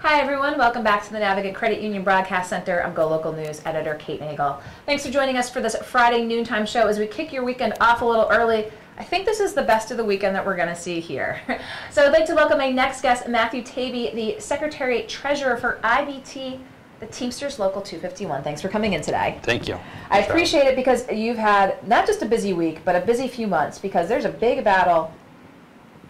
Hi everyone, welcome back to the Navigate Credit Union Broadcast Center. I'm GoLocal News editor Kate Nagel. Thanks for joining us for this Friday noontime show as we kick your weekend off a little early. I think this is the best of the weekend that we're going to see here. So I'd like to welcome my next guest, Matthew Taibi, the Secretary Treasurer for IBT, the Teamsters Local 251. Thanks for coming in today. Thank you. I appreciate it because you've had not just a busy week, but a busy few months because there's a big battle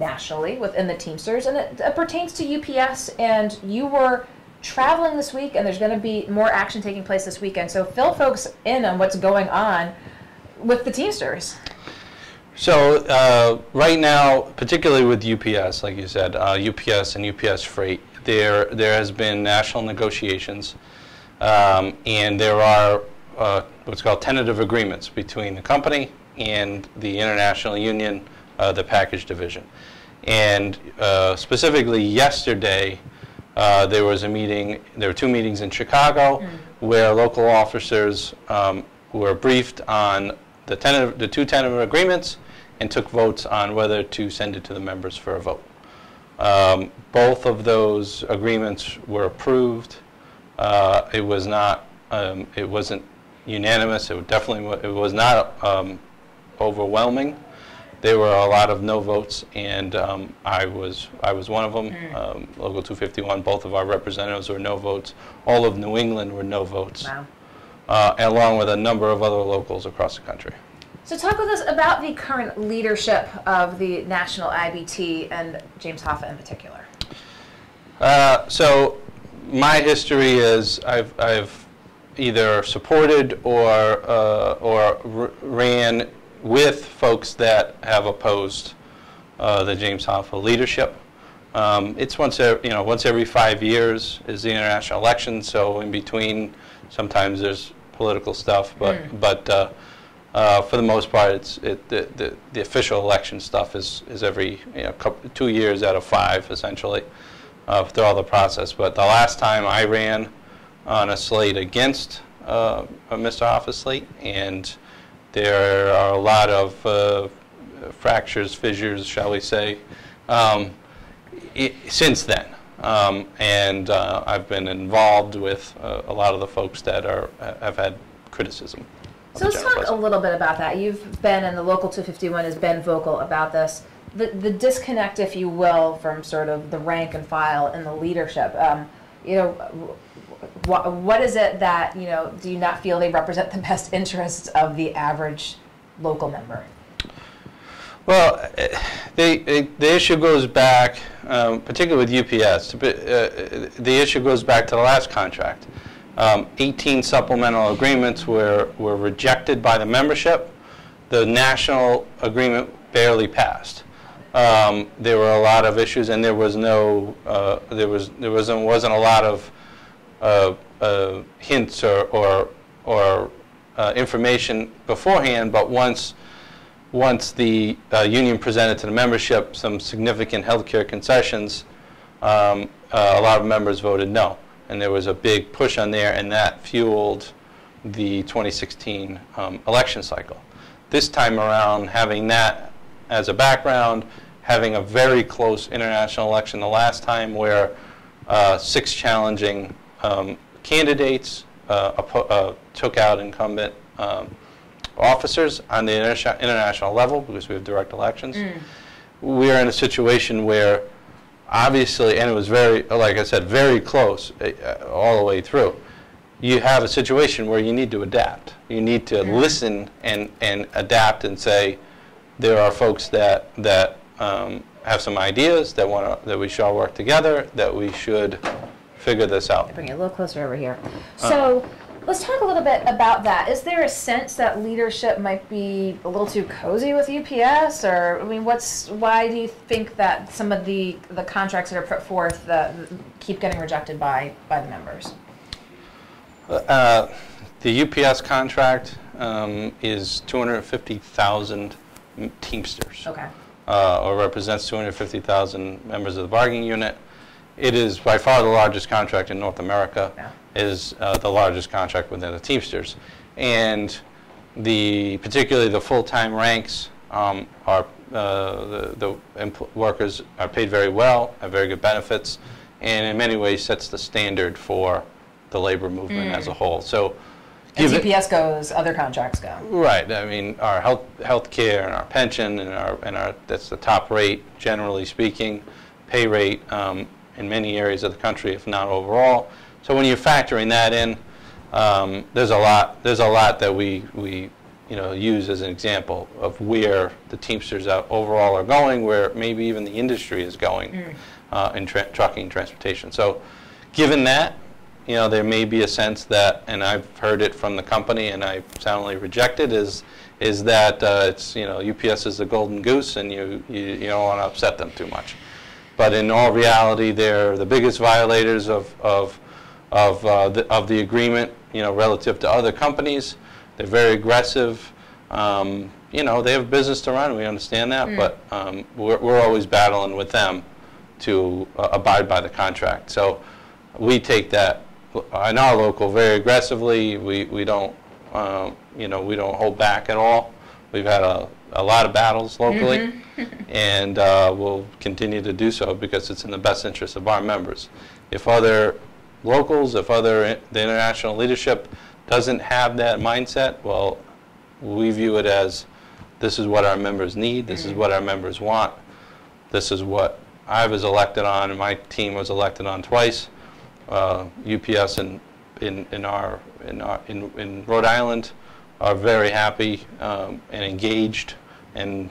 nationally within the Teamsters, and it pertains to UPS, and you were traveling this week, and there's going to be more action taking place this weekend. So fill folks in on what's going on with the Teamsters. So right now, particularly with UPS, like you said, UPS and UPS Freight, there has been national negotiations, and there are what's called tentative agreements between the company and the International Union, the package division. And specifically yesterday, there was a meeting. There were two meetings in Chicago where local officers were briefed on the two tentative agreements and took votes on whether to send it to the members for a vote. Both of those agreements were approved. It was not. It wasn't unanimous. It was not overwhelming. There were a lot of no votes, and I was one of them. Local 251, both of our representatives were no votes. All of New England were no votes, along with a number of other locals across the country. So talk with us about the current leadership of the national IBT and James Hoffa in particular. So my history is I've either supported or ran with folks that have opposed the James Hoffa leadership. It's once every 5 years is the international election, so in between sometimes there's political stuff, but for the most part the official election stuff is every 2 years out of 5 essentially through all the process. But the last time I ran on a slate against Mr. Hoffa's slate, and there are a lot of fractures, fissures, shall we say, since then. And I've been involved with a lot of the folks that have had criticism. So let's talk a little bit about that. You've been, and the Local 251 has been vocal about this, the disconnect, if you will, from sort of the rank and file and the leadership. What is it that, do you not feel they represent the best interests of the average local member? Well, the issue goes back, particularly with UPS, the issue goes back to the last contract. 18 supplemental agreements were rejected by the membership. The national agreement barely passed. There were a lot of issues, and there was wasn't a lot of hints or information beforehand, but once the union presented to the membership some significant healthcare concessions, a lot of members voted no, and there was a big push on there, and that fueled the 2016 election cycle. This time around, having that as a background, having a very close international election the last time where 6 challenging candidates took out incumbent officers on the international level because we have direct elections. We are in a situation where obviously, and it was very, like I said, very close all the way through. You have a situation where you need to adapt. You need to listen and adapt and say there are folks that have some ideas that we should all work together, that we should figure this out. Bring it a little closer over here. So let's talk a little bit about that. Is there a sense that leadership might be a little too cozy with UPS, or I mean, why do you think that some of the contracts that are put forth keep getting rejected by the members? The UPS contract is 250,000 Teamsters. Okay. Or represents 250,000 members of the bargaining unit. It is by far the largest contract in North America. Yeah. It is the largest contract within the Teamsters, and particularly the full-time ranks the workers are paid very well, have very good benefits, and in many ways sets the standard for the labor movement as a whole. So, as UPS goes, other contracts go. Right. I mean, our health care and our pension and our that's the top rate, generally speaking, pay rate in many areas of the country, if not overall. So when you're factoring that in, there's a lot that we use as an example of where the Teamsters overall are going, where maybe even the industry is going in trucking and transportation. So given that, there may be a sense that, and I've heard it from the company, and I soundly reject it, is that it's UPS is the golden goose, and you don't want to upset them too much. But in all reality, they're the biggest violators of the agreement, relative to other companies. They're very aggressive. They have business to run. We understand that, but we're always battling with them to abide by the contract. So we take that in our local very aggressively. We don't we don't hold back at all. We've had a lot of battles locally, and we'll continue to do so because it's in the best interest of our members. If other locals, the international leadership doesn't have that mindset, well, we view it as this is what our members need, this is what our members want, this is what I was elected on, and my team was elected on twice. UPS in Rhode Island are very happy and engaged, and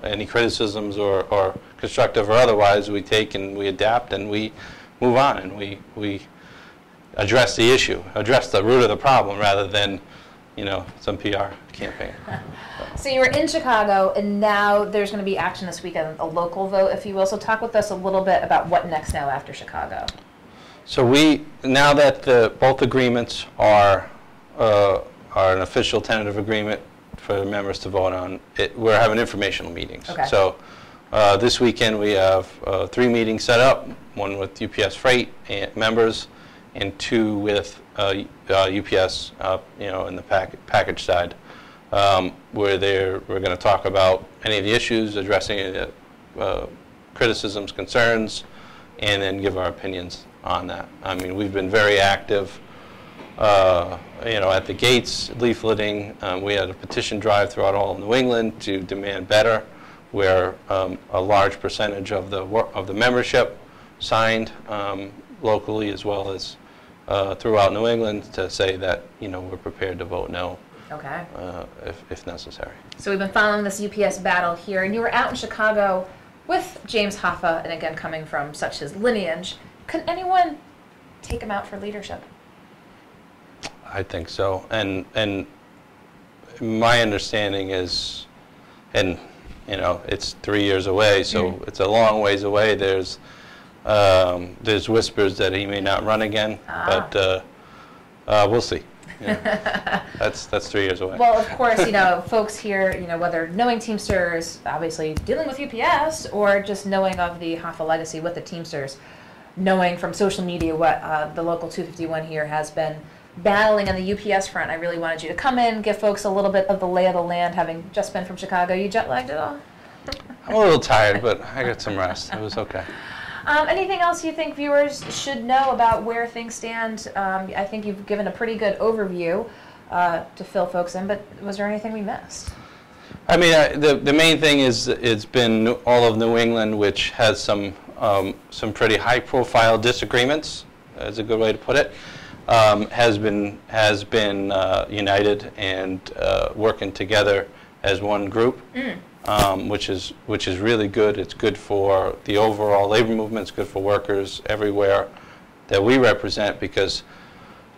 any criticisms or constructive or otherwise we take and we adapt and we move on and we address the issue, address the root of the problem rather than some PR campaign. So you were in Chicago, and now there's going to be action this weekend, a local vote, if you will. So talk with us a little bit about what next now after Chicago. So now that both agreements are an official tentative agreement for the members to vote on, we're having informational meetings. Okay. So this weekend we have 3 meetings set up, one with UPS Freight members and 2 with UPS, in the package side, where we're going to talk about any of the issues, addressing any of the criticisms, concerns, and then give our opinions on that. I mean, we've been very active, at the gates, leafleting. We had a petition drive throughout all of New England to demand better, where a large percentage of the membership signed locally as well as throughout New England to say that we're prepared to vote no. Okay. If necessary. So we've been following this UPS battle here, and you were out in Chicago with James Hoffa, and again coming from such his lineage. Could anyone take him out for leadership? I think so, and my understanding is, and it's 3 years away, so it's a long ways away. There's whispers that he may not run again, but we'll see. That's 3 years away. Well, of course, folks here, whether knowing Teamsters, obviously dealing with UPS, or just knowing of the Hoffa legacy with the Teamsters, knowing from social media what the local 251 here has been battling on the UPS front. I really wanted you to come in, give folks a little bit of the lay of the land, having just been from Chicago. You jet lagged at all? I'm a little tired, but I got some rest. It was okay. Anything else you think viewers should know about where things stand? I think you've given a pretty good overview to fill folks in, but was there anything we missed? I mean, the main thing is it's been all of New England, which has some pretty high-profile disagreements, is a good way to put it, has been united and working together as one group. Which is really good. It's good for the overall labor movement. It's good for workers everywhere that we represent, because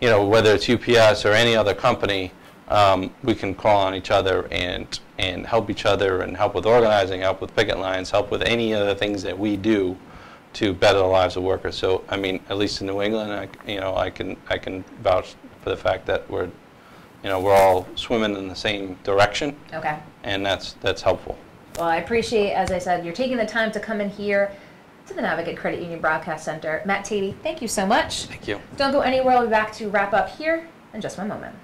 whether it's UPS or any other company, we can call on each other and help each other and help with organizing, help with picket lines, help with any other things that we do to better the lives of workers. So I mean, at least in New England, I can vouch for the fact that we're all swimming in the same direction. Okay. And that's helpful. Well, I appreciate, as I said, you're taking the time to come in here to the Navigate Credit Union Broadcast Center. Matt Taibi, thank you so much. Thank you. Don't go anywhere. We'll be back to wrap up here in just one moment.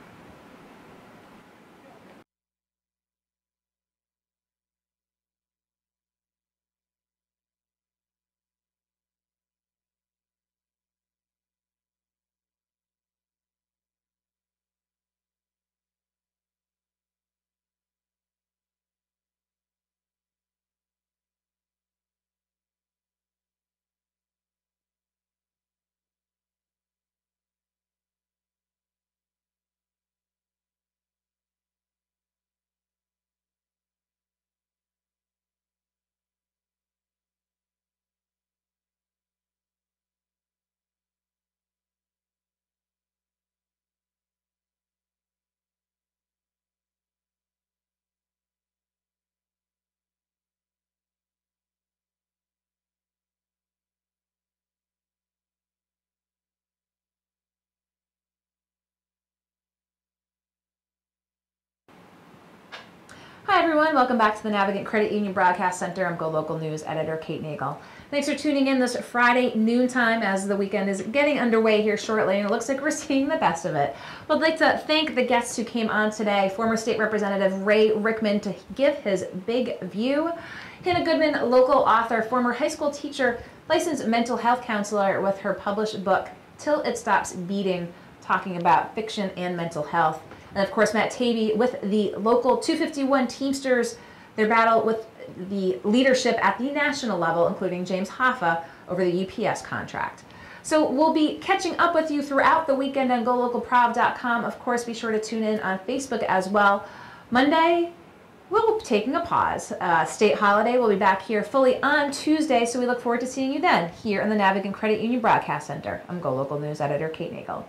Hi everyone, welcome back to the Navigant Credit Union Broadcast Center. I'm GoLocal News editor Kate Nagel. Thanks for tuning in this Friday noontime as the weekend is getting underway here shortly, and it looks like we're seeing the best of it. Well, I'd like to thank the guests who came on today. Former State Representative Ray Rickman to give his big view. Hannah Goodman, local author, former high school teacher, licensed mental health counselor with her published book, Till It Stops Beating, talking about fiction and mental health. And of course, Matt Taibi with the local 251 Teamsters, their battle with the leadership at the national level, including James Hoffa, over the UPS contract. So we'll be catching up with you throughout the weekend on GoLocalProv.com. Of course, be sure to tune in on Facebook as well. Monday, we'll be taking a pause. State holiday, we'll be back here fully on Tuesday, so we look forward to seeing you then here in the Navigant Credit Union Broadcast Center. I'm GoLocal News editor Kate Nagel.